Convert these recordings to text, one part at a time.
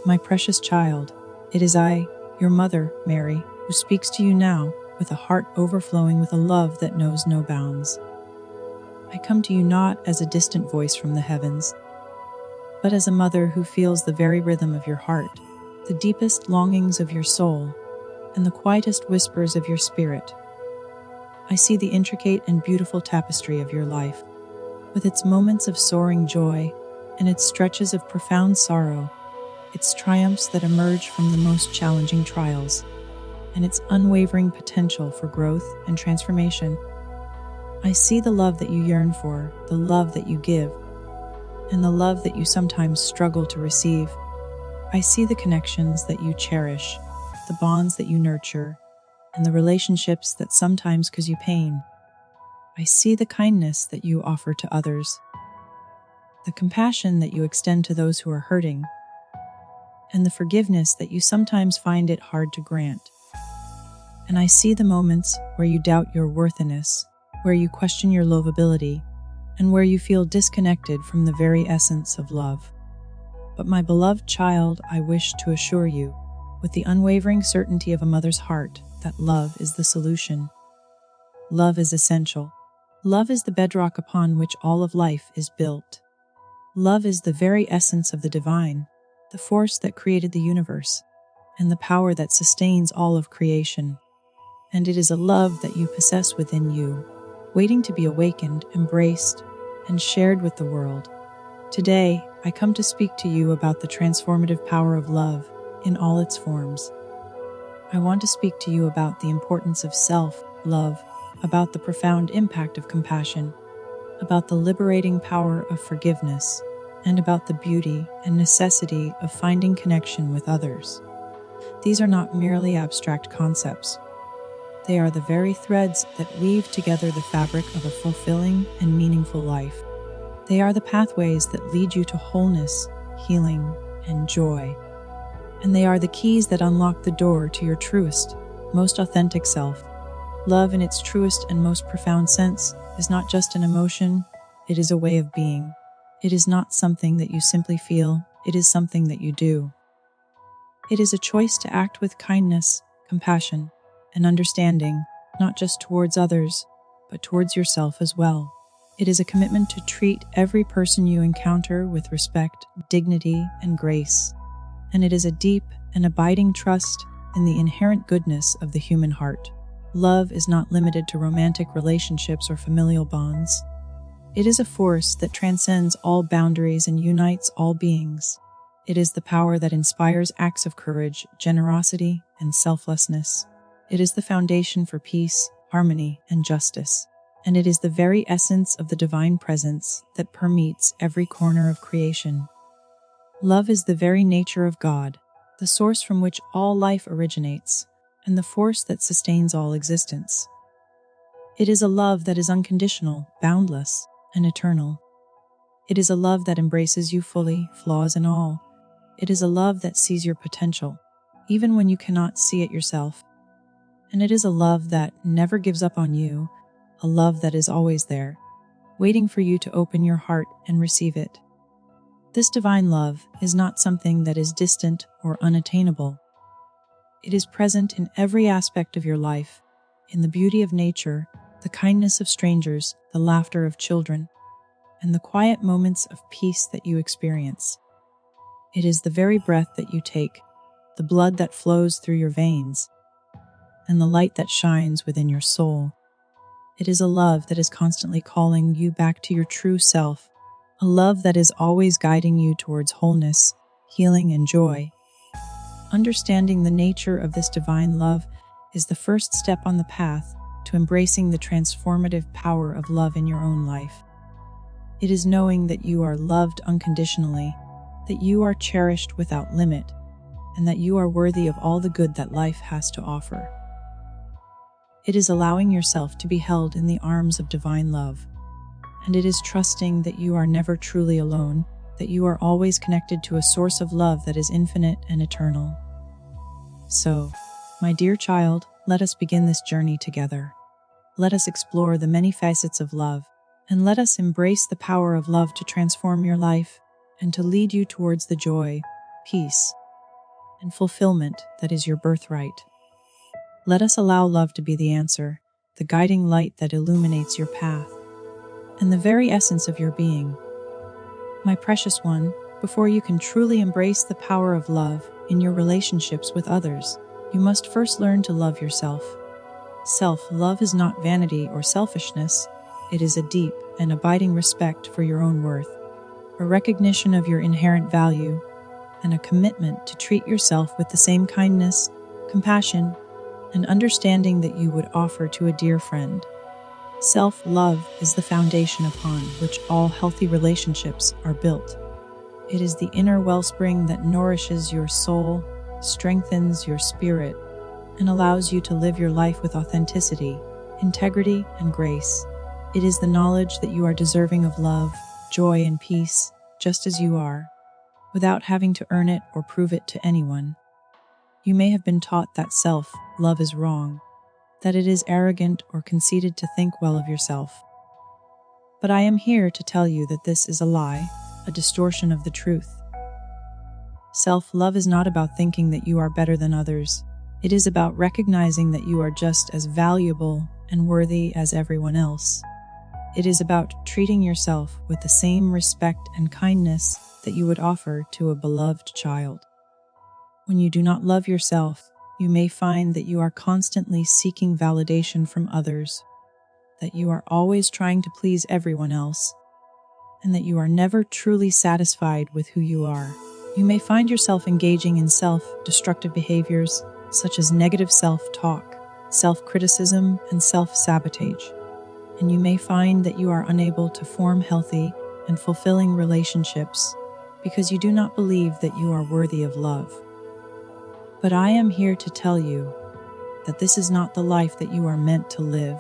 My precious child, it is I, your mother, Mary, who speaks to you now with a heart overflowing with a love that knows no bounds. I come to you not as a distant voice from the heavens, but as a mother who feels the very rhythm of your heart, the deepest longings of your soul, and the quietest whispers of your spirit. I see the intricate and beautiful tapestry of your life, with its moments of soaring joy and its stretches of profound sorrow, its triumphs that emerge from the most challenging trials, and its unwavering potential for growth and transformation. I see the love that you yearn for, the love that you give, and the love that you sometimes struggle to receive. I see the connections that you cherish, the bonds that you nurture, and the relationships that sometimes cause you pain. I see the kindness that you offer to others, the compassion that you extend to those who are hurting, and the forgiveness that you sometimes find it hard to grant. And I see the moments where you doubt your worthiness, where you question your lovability, and where you feel disconnected from the very essence of love. But my beloved child, I wish to assure you, with the unwavering certainty of a mother's heart, that love is the solution. Love is essential. Love is the bedrock upon which all of life is built. Love is the very essence of the divine, the force that created the universe, and the power that sustains all of creation. And it is a love that you possess within you, waiting to be awakened, embraced, and shared with the world. Today, I come to speak to you about the transformative power of love in all its forms. I want to speak to you about the importance of self-love, about the profound impact of compassion, about the liberating power of forgiveness, and about the beauty and necessity of finding connection with others. These are not merely abstract concepts. They are the very threads that weave together the fabric of a fulfilling and meaningful life. They are the pathways that lead you to wholeness, healing, and joy. And they are the keys that unlock the door to your truest, most authentic self. Love in its truest and most profound sense is not just an emotion, it is a way of being. It is not something that you simply feel, it is something that you do. It is a choice to act with kindness, compassion, and understanding, not just towards others, but towards yourself as well. It is a commitment to treat every person you encounter with respect, dignity, and grace. And it is a deep and abiding trust in the inherent goodness of the human heart. Love is not limited to romantic relationships or familial bonds. It is a force that transcends all boundaries and unites all beings. It is the power that inspires acts of courage, generosity, and selflessness. It is the foundation for peace, harmony, and justice. And it is the very essence of the divine presence that permeates every corner of creation. Love is the very nature of God, the source from which all life originates, and the force that sustains all existence. It is a love that is unconditional, boundless, and eternal. It is a love that embraces you fully, flaws and all. It is a love that sees your potential, even when you cannot see it yourself. And it is a love that never gives up on you, a love that is always there, waiting for you to open your heart and receive it. This divine love is not something that is distant or unattainable. It is present in every aspect of your life, in the beauty of nature, the kindness of strangers, the laughter of children, and the quiet moments of peace that you experience. It is the very breath that you take, the blood that flows through your veins, and the light that shines within your soul. It is a love that is constantly calling you back to your true self, a love that is always guiding you towards wholeness, healing, and joy. Understanding the nature of this divine love is the first step on the path to embracing the transformative power of love in your own life. It is knowing that you are loved unconditionally, that you are cherished without limit, and that you are worthy of all the good that life has to offer. It is allowing yourself to be held in the arms of divine love, and it is trusting that you are never truly alone, that you are always connected to a source of love that is infinite and eternal. So, my dear child, let us begin this journey together. Let us explore the many facets of love, and let us embrace the power of love to transform your life and to lead you towards the joy, peace, and fulfillment that is your birthright. Let us allow love to be the answer, the guiding light that illuminates your path, and the very essence of your being. My precious one, before you can truly embrace the power of love in your relationships with others, you must first learn to love yourself. Self-love is not vanity or selfishness. It is a deep and abiding respect for your own worth, a recognition of your inherent value, and a commitment to treat yourself with the same kindness, compassion, and understanding that you would offer to a dear friend. Self-love is the foundation upon which all healthy relationships are built. It is the inner wellspring that nourishes your soul, strengthens your spirit, and allows you to live your life with authenticity, integrity, and grace. It is the knowledge that you are deserving of love, joy, and peace, just as you are, without having to earn it or prove it to anyone. You may have been taught that self-love is wrong, that it is arrogant or conceited to think well of yourself. But I am here to tell you that this is a lie, a distortion of the truth. Self-love is not about thinking that you are better than others. It is about recognizing that you are just as valuable and worthy as everyone else. It is about treating yourself with the same respect and kindness that you would offer to a beloved child. When you do not love yourself, you may find that you are constantly seeking validation from others, that you are always trying to please everyone else, and that you are never truly satisfied with who you are. You may find yourself engaging in self-destructive behaviors such as negative self-talk, self-criticism, and self-sabotage. And you may find that you are unable to form healthy and fulfilling relationships because you do not believe that you are worthy of love. But I am here to tell you that this is not the life that you are meant to live.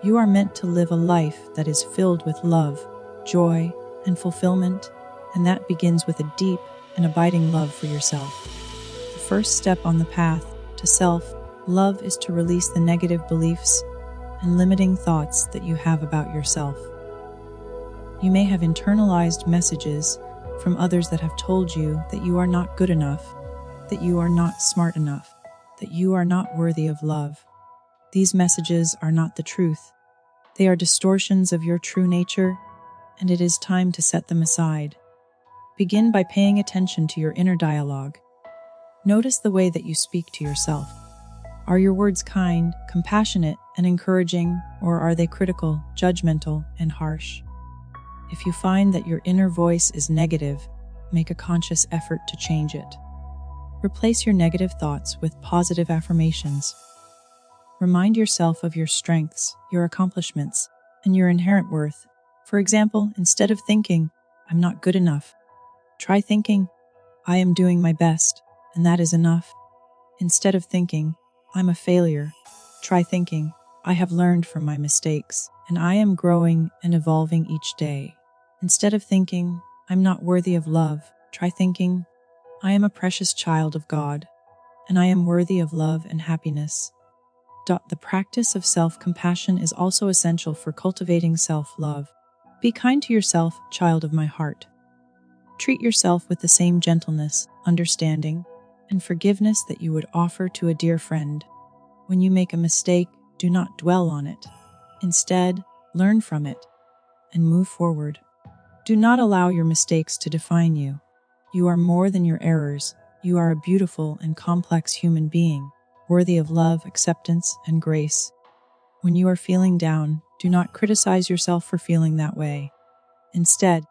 You are meant to live a life that is filled with love, joy, and fulfillment, and that begins with a deep and abiding love for yourself. The first step on the path to self-love is to release the negative beliefs and limiting thoughts that you have about yourself. You may have internalized messages from others that have told you that you are not good enough, that you are not smart enough, that you are not worthy of love. These messages are not the truth. They are distortions of your true nature, and it is time to set them aside. Begin by paying attention to your inner dialogue. Notice the way that you speak to yourself. Are your words kind, compassionate, and encouraging, or are they critical, judgmental, and harsh? If you find that your inner voice is negative, make a conscious effort to change it. Replace your negative thoughts with positive affirmations. Remind yourself of your strengths, your accomplishments, and your inherent worth. For example, instead of thinking, "I'm not good enough," try thinking, "I am doing my best, and that is enough." Instead of thinking, "I'm a failure," try thinking, "I have learned from my mistakes, and I am growing and evolving each day." Instead of thinking, "I'm not worthy of love," try thinking, "I am a precious child of God, and I am worthy of love and happiness." The practice of self-compassion is also essential for cultivating self-love. Be kind to yourself, child of my heart. Treat yourself with the same gentleness, understanding, and forgiveness that you would offer to a dear friend. When you make a mistake, do not dwell on it. Instead, learn from it and move forward. Do not allow your mistakes to define you. You are more than your errors. You are a beautiful and complex human being, worthy of love, acceptance, and grace. When you are feeling down, do not criticize yourself for feeling that way. Instead,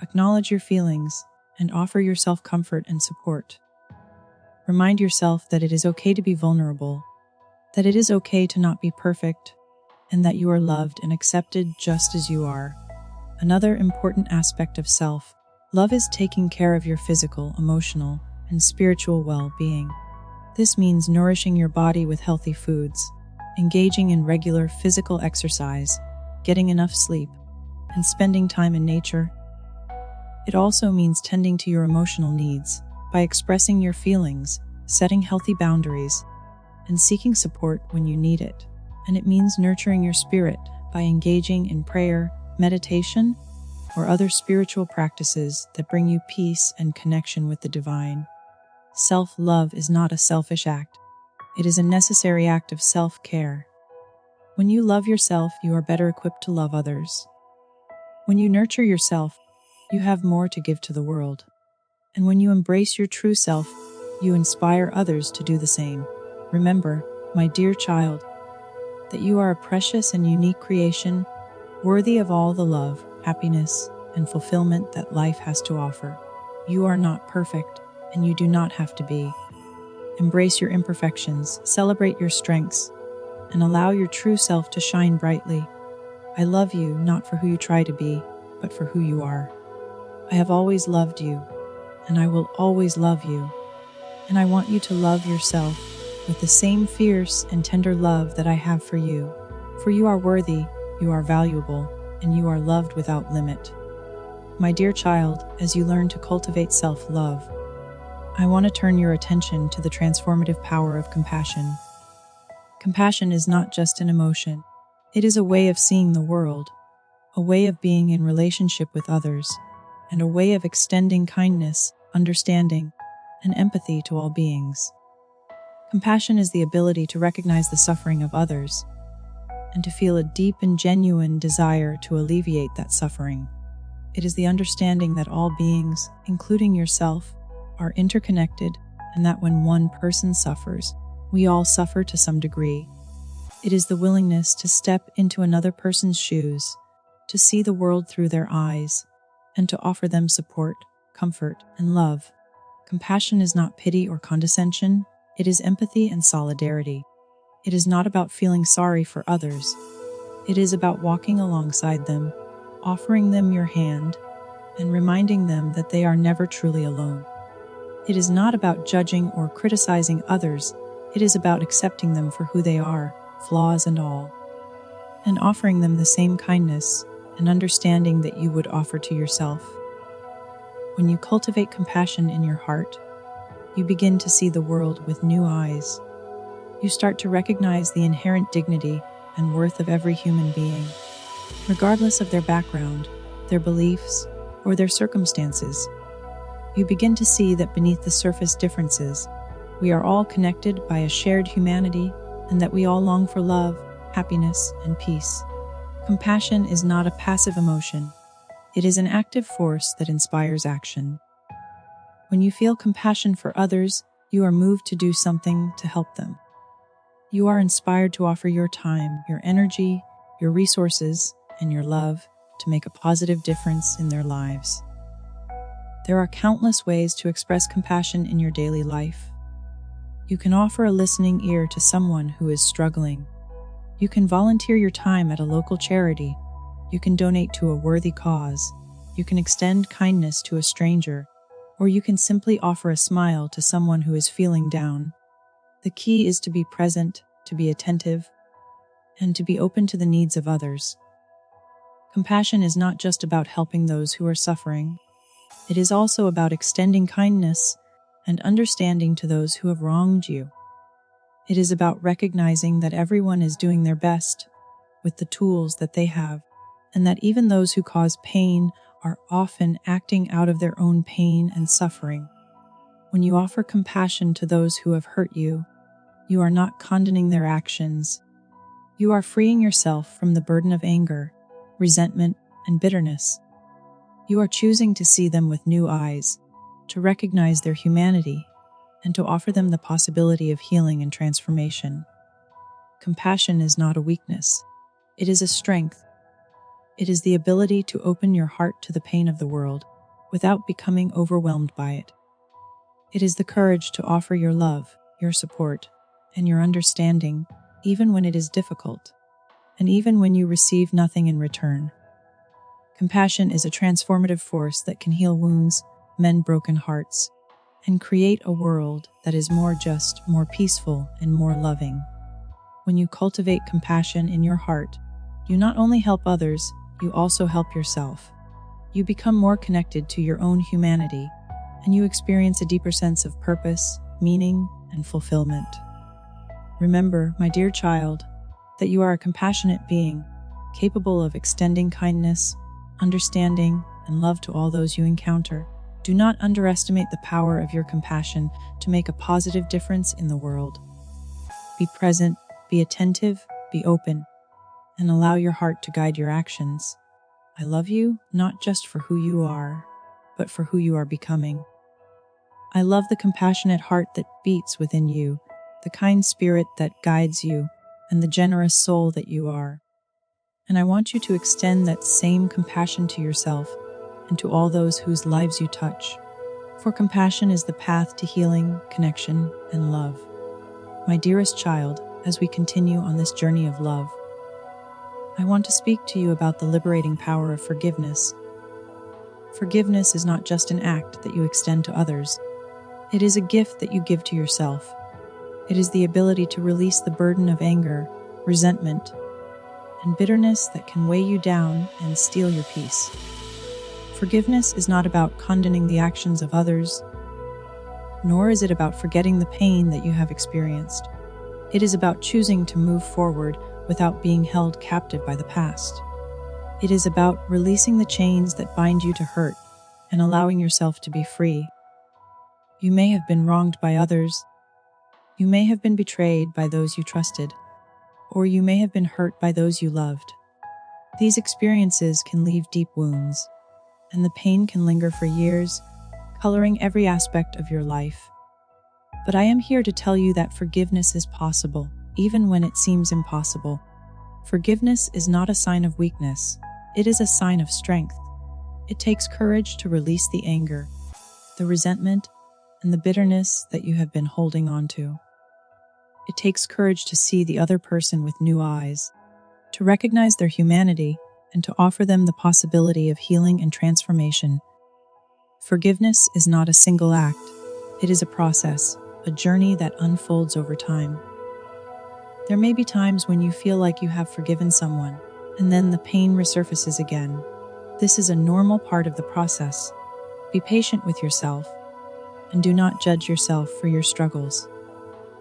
acknowledge your feelings and offer yourself comfort and support. Remind yourself that it is okay to be vulnerable, that it is okay to not be perfect, and that you are loved and accepted just as you are. Another important aspect of self-love is taking care of your physical, emotional, and spiritual well-being. This means nourishing your body with healthy foods, engaging in regular physical exercise, getting enough sleep, and spending time in nature. It also means tending to your emotional needs by expressing your feelings, setting healthy boundaries, and seeking support when you need it. And it means nurturing your spirit by engaging in prayer, meditation, or other spiritual practices that bring you peace and connection with the divine. self-love is not a selfish act. It is a necessary act of self-care. When you love yourself, you are better equipped to love others. When you nurture yourself, you have more to give to the world. And when you embrace your true self, you inspire others to do the same. Remember, my dear child, that you are a precious and unique creation, worthy of all the love, happiness, and fulfillment that life has to offer. You are not perfect, and you do not have to be. Embrace your imperfections, celebrate your strengths, and allow your true self to shine brightly. I love you not for who you try to be, but for who you are. I have always loved you, and I will always love you. And I want you to love yourself with the same fierce and tender love that I have for you. For you are worthy, you are valuable, and you are loved without limit. My dear child, as you learn to cultivate self-love, I want to turn your attention to the transformative power of compassion. Compassion is not just an emotion. It is a way of seeing the world, a way of being in relationship with others, and a way of extending kindness, understanding, and empathy to all beings. Compassion is the ability to recognize the suffering of others and to feel a deep and genuine desire to alleviate that suffering. It is the understanding that all beings, including yourself, are interconnected, and that when one person suffers, we all suffer to some degree. It is the willingness to step into another person's shoes, to see the world through their eyes, and to offer them support, comfort, and love. Compassion is not pity or condescension, it is empathy and solidarity. It is not about feeling sorry for others. It is about walking alongside them, offering them your hand, and reminding them that they are never truly alone. It is not about judging or criticizing others, it is about accepting them for who they are, flaws and all, and offering them the same kindness and understanding that you would offer to yourself. When you cultivate compassion in your heart, you begin to see the world with new eyes. You start to recognize the inherent dignity and worth of every human being, regardless of their background, their beliefs, or their circumstances. You begin to see that beneath the surface differences, we are all connected by a shared humanity, and that we all long for love, happiness, and peace. Compassion is not a passive emotion. It is an active force that inspires action. When you feel compassion for others, you are moved to do something to help them. You are inspired to offer your time, your energy, your resources, and your love to make a positive difference in their lives. There are countless ways to express compassion in your daily life. You can offer a listening ear to someone who is struggling. You can volunteer your time at a local charity. You can donate to a worthy cause. You can extend kindness to a stranger, or you can simply offer a smile to someone who is feeling down. The key is to be present, to be attentive, and to be open to the needs of others. Compassion is not just about helping those who are suffering. It is also about extending kindness and understanding to those who have wronged you. It is about recognizing that everyone is doing their best with the tools that they have, and that even those who cause pain are often acting out of their own pain and suffering. When you offer compassion to those who have hurt you, you are not condoning their actions. You are freeing yourself from the burden of anger, resentment, and bitterness. You are choosing to see them with new eyes, to recognize their humanity, and to offer them the possibility of healing and transformation. Compassion is not a weakness. It is a strength. It is the ability to open your heart to the pain of the world without becoming overwhelmed by it. It is the courage to offer your love, your support, and your understanding, even when it is difficult, and even when you receive nothing in return. Compassion is a transformative force that can heal wounds, mend broken hearts, and create a world that is more just, more peaceful, and more loving. When you cultivate compassion in your heart, you not only help others, you also help yourself. You become more connected to your own humanity, and you experience a deeper sense of purpose, meaning, and fulfillment. Remember, my dear child, that you are a compassionate being, capable of extending kindness, understanding, and love to all those you encounter. Do not underestimate the power of your compassion to make a positive difference in the world. Be present, be attentive, be open, and allow your heart to guide your actions. I love you not just for who you are, but for who you are becoming. I love the compassionate heart that beats within you, the kind spirit that guides you, and the generous soul that you are. And I want you to extend that same compassion to yourself and to all those whose lives you touch. For compassion is the path to healing, connection, and love. My dearest child, as we continue on this journey of love, I want to speak to you about the liberating power of forgiveness. Forgiveness is not just an act that you extend to others. It is a gift that you give to yourself. It is the ability to release the burden of anger, resentment, and bitterness that can weigh you down and steal your peace. Forgiveness is not about condoning the actions of others, nor is it about forgetting the pain that you have experienced. It is about choosing to move forward without being held captive by the past. It is about releasing the chains that bind you to hurt and allowing yourself to be free. You may have been wronged by others. You may have been betrayed by those you trusted, or you may have been hurt by those you loved. These experiences can leave deep wounds, and the pain can linger for years, coloring every aspect of your life. But I am here to tell you that forgiveness is possible, even when it seems impossible. Forgiveness is not a sign of weakness. It is a sign of strength. It takes courage to release the anger, the resentment, and the bitterness that you have been holding on to. It takes courage to see the other person with new eyes, to recognize their humanity, and to offer them the possibility of healing and transformation. Forgiveness is not a single act. It is a process, a journey that unfolds over time. There may be times when you feel like you have forgiven someone, and then the pain resurfaces again. This is a normal part of the process. Be patient with yourself, and do not judge yourself for your struggles.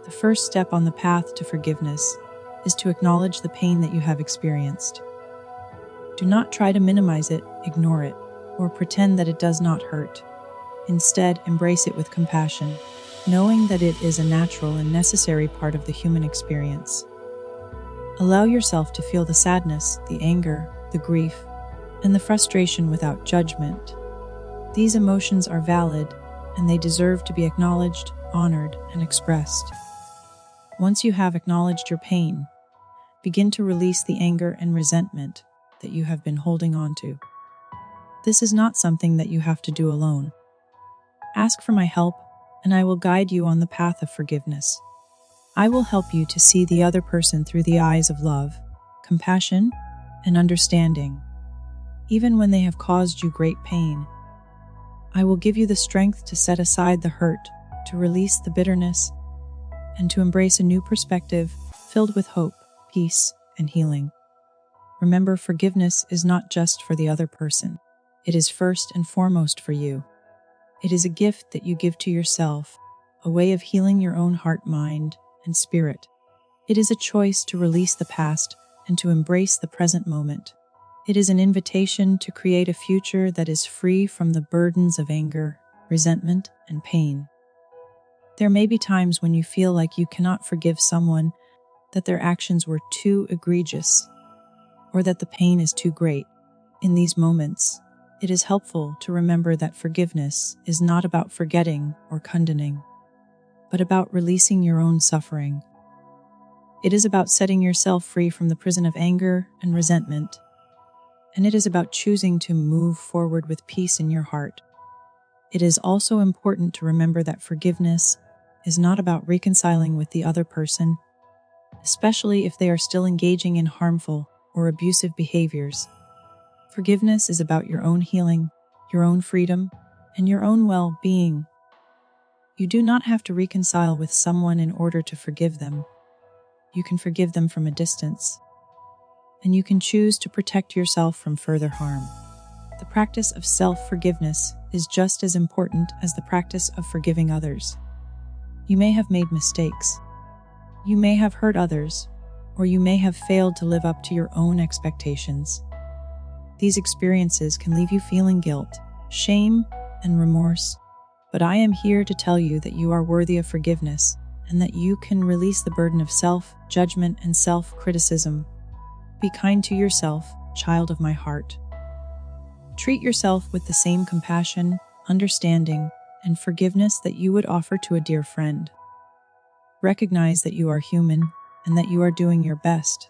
The first step on the path to forgiveness is to acknowledge the pain that you have experienced. Do not try to minimize it, ignore it, or pretend that it does not hurt. Instead, embrace it with compassion, knowing that it is a natural and necessary part of the human experience. Allow yourself to feel the sadness, the anger, the grief, and the frustration without judgment. These emotions are valid, and they deserve to be acknowledged, honored, and expressed. Once you have acknowledged your pain, begin to release the anger and resentment that you have been holding on to. This is not something that you have to do alone. Ask for my help, and I will guide you on the path of forgiveness. I will help you to see the other person through the eyes of love, compassion, and understanding, even when they have caused you great pain. I will give you the strength to set aside the hurt, to release the bitterness, and to embrace a new perspective filled with hope, peace, and healing. Remember, forgiveness is not just for the other person. It is first and foremost for you. It is a gift that you give to yourself, a way of healing your own heart, mind, and spirit. It is a choice to release the past and to embrace the present moment. It is an invitation to create a future that is free from the burdens of anger, resentment, and pain. There may be times when you feel like you cannot forgive someone, that their actions were too egregious, or that the pain is too great. In these moments, it is helpful to remember that forgiveness is not about forgetting or condoning, but about releasing your own suffering. It is about setting yourself free from the prison of anger and resentment, and it is about choosing to move forward with peace in your heart. It is also important to remember that forgiveness is not about reconciling with the other person, especially if they are still engaging in harmful or abusive behaviors. Forgiveness is about your own healing, your own freedom, and your own well-being. You do not have to reconcile with someone in order to forgive them. You can forgive them from a distance, and you can choose to protect yourself from further harm. The practice of self-forgiveness is just as important as the practice of forgiving others. You may have made mistakes. You may have hurt others, or you may have failed to live up to your own expectations. These experiences can leave you feeling guilt, shame, and remorse, but I am here to tell you that you are worthy of forgiveness and that you can release the burden of self-judgment and self-criticism. Be kind to yourself, child of my heart. Treat yourself with the same compassion, understanding, and forgiveness that you would offer to a dear friend. Recognize that you are human and that you are doing your best.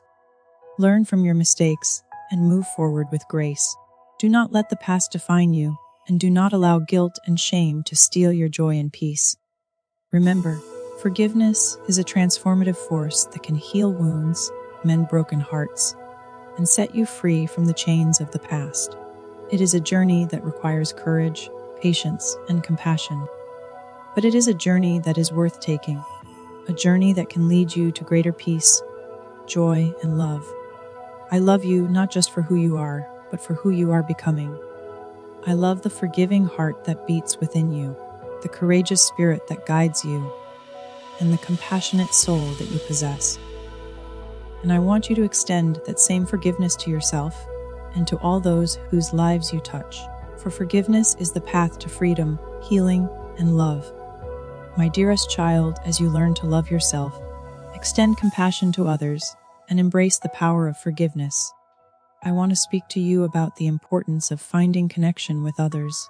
Learn from your mistakes and move forward with grace. Do not let the past define you, and do not allow guilt and shame to steal your joy and peace. Remember, forgiveness is a transformative force that can heal wounds, mend broken hearts, and set you free from the chains of the past. It is a journey that requires courage, patience, and compassion. But it is a journey that is worth taking, a journey that can lead you to greater peace, joy, and love. I love you not just for who you are, but for who you are becoming. I love the forgiving heart that beats within you, the courageous spirit that guides you, and the compassionate soul that you possess. And I want you to extend that same forgiveness to yourself and to all those whose lives you touch, for forgiveness is the path to freedom, healing, and love. My dearest child, as you learn to love yourself, extend compassion to others, and embrace the power of forgiveness. I want to speak to you about the importance of finding connection with others.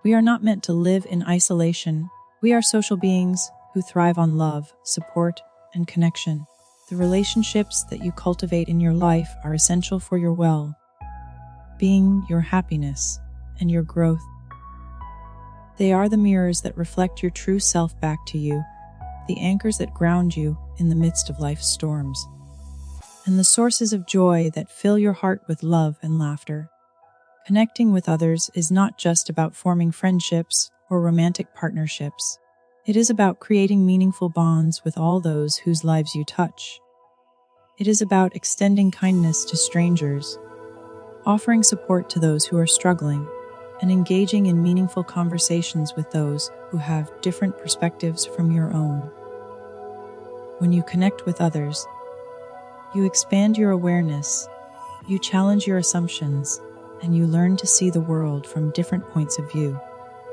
We are not meant to live in isolation. We are social beings who thrive on love, support, and connection. The relationships that you cultivate in your life are essential for your well-being, your happiness, and your growth. They are the mirrors that reflect your true self back to you, the anchors that ground you in the midst of life's storms, and the sources of joy that fill your heart with love and laughter. Connecting with others is not just about forming friendships or romantic partnerships. It is about creating meaningful bonds with all those whose lives you touch. It is about extending kindness to strangers, offering support to those who are struggling, and engaging in meaningful conversations with those who have different perspectives from your own. When you connect with others, you expand your awareness, you challenge your assumptions, and you learn to see the world from different points of view.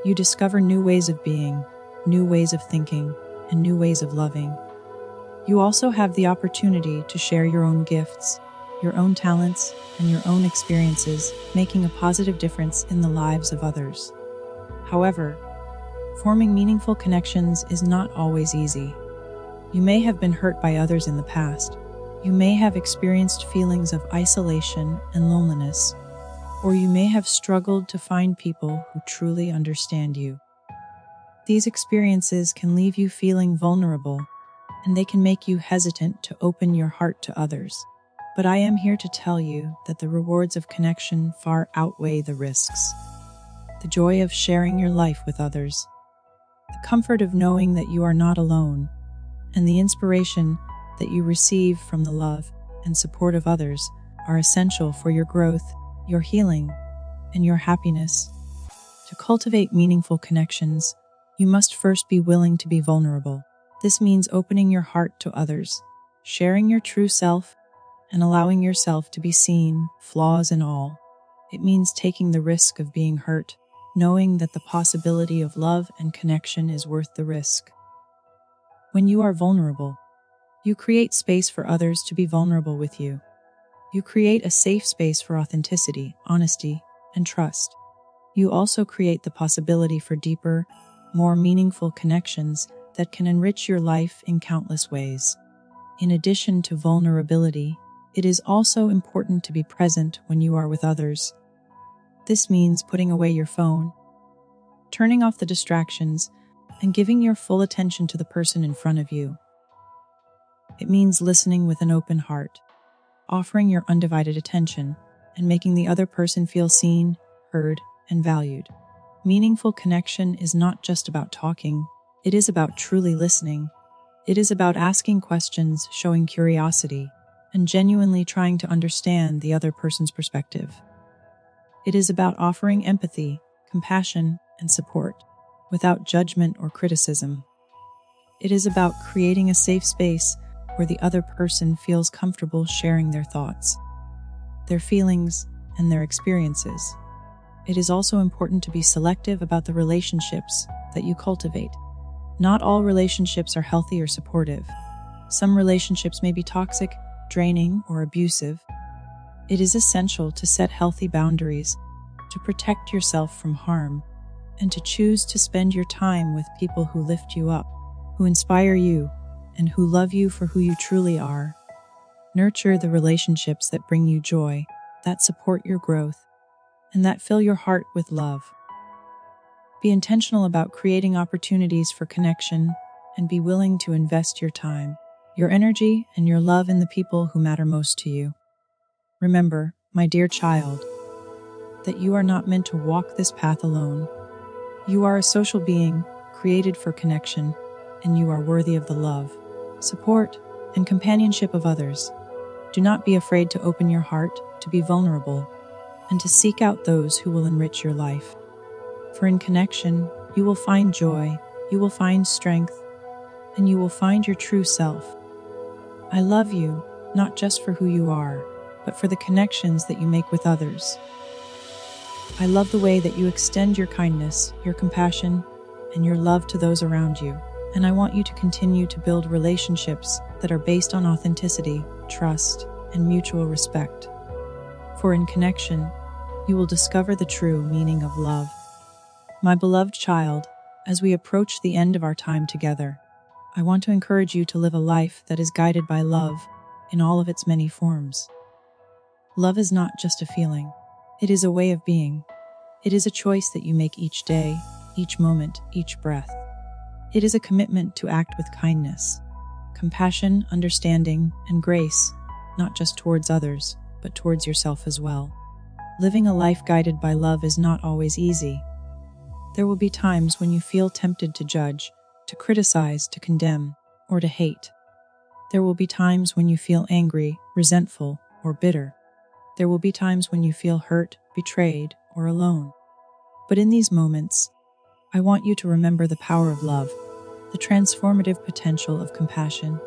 You discover new ways of being, new ways of thinking, and new ways of loving. You also have the opportunity to share your own gifts, your own talents, and your own experiences, making a positive difference in the lives of others. However, forming meaningful connections is not always easy. You may have been hurt by others in the past. You may have experienced feelings of isolation and loneliness, or you may have struggled to find people who truly understand you. These experiences can leave you feeling vulnerable, and they can make you hesitant to open your heart to others. But I am here to tell you that the rewards of connection far outweigh the risks. The joy of sharing your life with others, the comfort of knowing that you are not alone, and the inspiration that you receive from the love and support of others are essential for your growth, your healing, and your happiness. To cultivate meaningful connections, you must first be willing to be vulnerable. This means opening your heart to others, sharing your true self, and allowing yourself to be seen, flaws and all. It means taking the risk of being hurt, knowing that the possibility of love and connection is worth the risk. When you are vulnerable, you create space for others to be vulnerable with you. You create a safe space for authenticity, honesty, and trust. You also create the possibility for deeper, more meaningful connections that can enrich your life in countless ways. In addition to vulnerability, it is also important to be present when you are with others. This means putting away your phone, turning off the distractions, and giving your full attention to the person in front of you. It means listening with an open heart, offering your undivided attention, and making the other person feel seen, heard, and valued. Meaningful connection is not just about talking, it is about truly listening. It is about asking questions, showing curiosity, and genuinely trying to understand the other person's perspective. It is about offering empathy, compassion, and support, without judgment or criticism. It is about creating a safe space where the other person feels comfortable sharing their thoughts, their feelings, and their experiences. it is also important to be selective about the relationships that you cultivate. Not all relationships are healthy or supportive. Some relationships may be toxic, draining, or abusive. It is essential to set healthy boundaries, to protect yourself from harm, and to choose to spend your time with people who lift you up, who inspire you, and who love you for who you truly are. Nurture the relationships that bring you joy, that support your growth, and that fill your heart with love. Be intentional about creating opportunities for connection and be willing to invest your time, your energy, and your love in the people who matter most to you. Remember, my dear child, that you are not meant to walk this path alone. You are a social being, created for connection, and you are worthy of the love, support, and companionship of others. Do not be afraid to open your heart, to be vulnerable, and to seek out those who will enrich your life. For in connection, you will find joy, you will find strength, and you will find your true self. I love you, not just for who you are, but for the connections that you make with others. I love the way that you extend your kindness, your compassion, and your love to those around you, and I want you to continue to build relationships that are based on authenticity, trust, and mutual respect. For in connection, you will discover the true meaning of love. My beloved child, as we approach the end of our time together, I want to encourage you to live a life that is guided by love in all of its many forms. Love is not just a feeling. It is a way of being. It is a choice that you make each day, each moment, each breath. It is a commitment to act with kindness, compassion, understanding, and grace, not just towards others, but towards yourself as well. Living a life guided by love is not always easy. There will be times when you feel tempted to judge, to criticize, to condemn, or to hate. There will be times when you feel angry, resentful, or bitter. There will be times when you feel hurt, betrayed, or alone. But in these moments, I want you to remember the power of love, the transformative potential of compassion,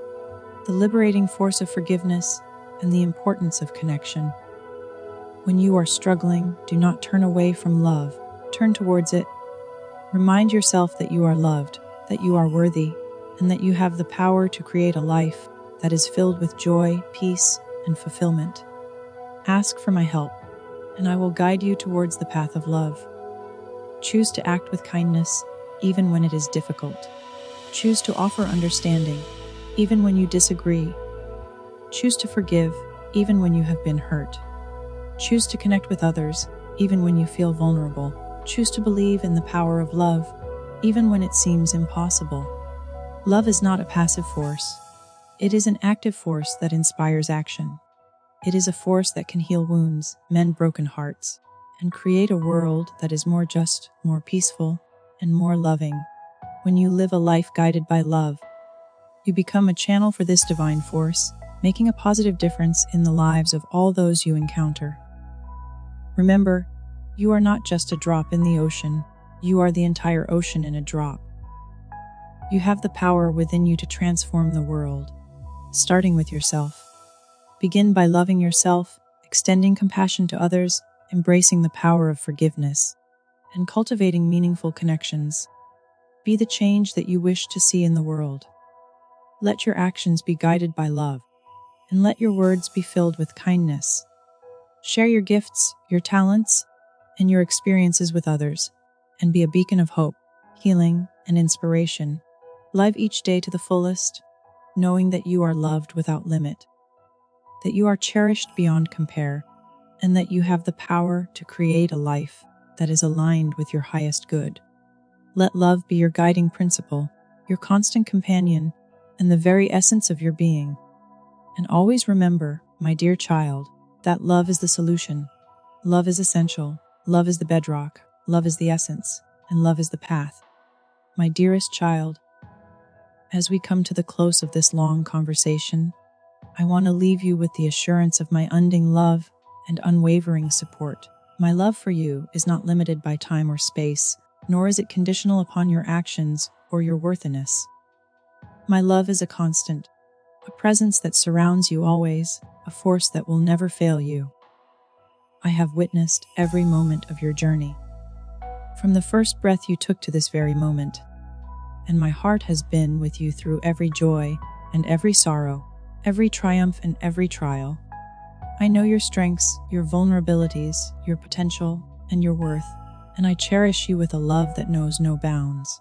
the liberating force of forgiveness, and the importance of connection. When you are struggling, do not turn away from love. Turn towards it. Remind yourself that you are loved, that you are worthy, and that you have the power to create a life that is filled with joy, peace, and fulfillment. Ask for my help, and I will guide you towards the path of love. Choose to act with kindness, even when it is difficult. Choose to offer understanding, even when you disagree. Choose to forgive, even when you have been hurt. Choose to connect with others, even when you feel vulnerable. Choose to believe in the power of love, even when it seems impossible. Love is not a passive force. It is an active force that inspires action. It is a force that can heal wounds, mend broken hearts, and create a world that is more just, more peaceful, and more loving. When you live a life guided by love, you become a channel for this divine force, making a positive difference in the lives of all those you encounter. Remember, you are not just a drop in the ocean, you are the entire ocean in a drop. You have the power within you to transform the world, starting with yourself. Begin by loving yourself, extending compassion to others, embracing the power of forgiveness, and cultivating meaningful connections. Be the change that you wish to see in the world. Let your actions be guided by love, and let your words be filled with kindness. Share your gifts, your talents, and your experiences with others, and be a beacon of hope, healing, and inspiration. Live each day to the fullest, knowing that you are loved without limit, that you are cherished beyond compare, and that you have the power to create a life that is aligned with your highest good. Let love be your guiding principle, your constant companion, and the very essence of your being. And always remember, my dear child, that love is the solution. Love is essential. Love is the bedrock. Love is the essence. And love is the path. My dearest child, as we come to the close of this long conversation, I want to leave you with the assurance of my unending love and unwavering support. My love for you is not limited by time or space, nor is it conditional upon your actions or your worthiness. My love is a constant, a presence that surrounds you always, a force that will never fail you. I have witnessed every moment of your journey. From the first breath you took to this very moment, and my heart has been with you through every joy and every sorrow, every triumph and every trial. I know your strengths, your vulnerabilities, your potential, and your worth, and I cherish you with a love that knows no bounds.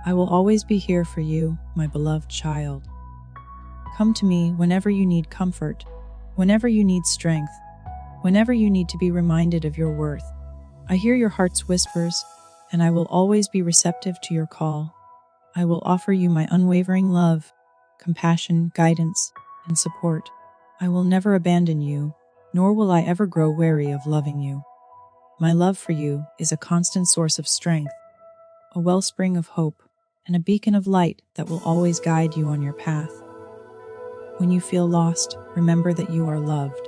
I will always be here for you, my beloved child. Come to me whenever you need comfort, whenever you need strength, whenever you need to be reminded of your worth. I hear your heart's whispers, and I will always be receptive to your call. I will offer you my unwavering love, compassion, guidance, and support. I will never abandon you, nor will I ever grow weary of loving you. My love for you is a constant source of strength, a wellspring of hope, and a beacon of light that will always guide you on your path. When you feel lost, remember that you are loved.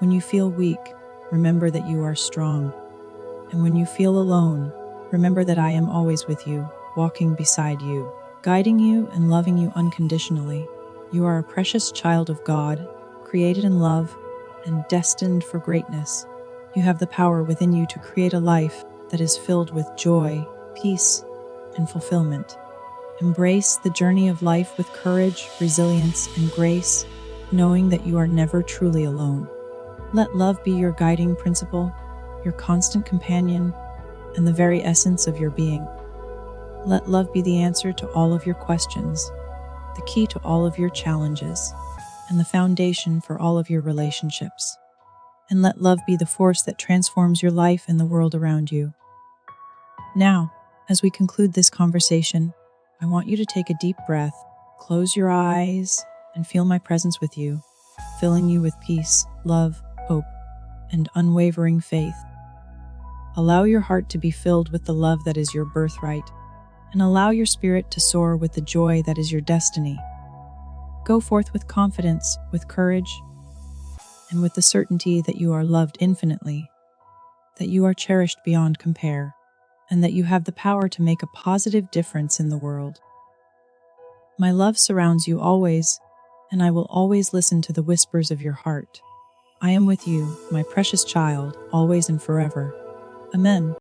When you feel weak, remember that you are strong. And when you feel alone, remember that I am always with you, walking beside you, guiding you and loving you unconditionally. You are a precious child of God, created in love and destined for greatness. You have the power within you to create a life that is filled with joy, peace, and fulfillment. Embrace the journey of life with courage, resilience, and grace, knowing that you are never truly alone. Let love be your guiding principle, your constant companion, and the very essence of your being. Let love be the answer to all of your questions, the key to all of your challenges, and the foundation for all of your relationships. And let love be the force that transforms your life and the world around you. Now, as we conclude this conversation, I want you to take a deep breath, close your eyes, and feel my presence with you, filling you with peace, love, hope, and unwavering faith. Allow your heart to be filled with the love that is your birthright, and allow your spirit to soar with the joy that is your destiny. Go forth with confidence, with courage, and with the certainty that you are loved infinitely, that you are cherished beyond compare, and that you have the power to make a positive difference in the world. My love surrounds you always, and I will always listen to the whispers of your heart. I am with you, my precious child, always and forever. Amen.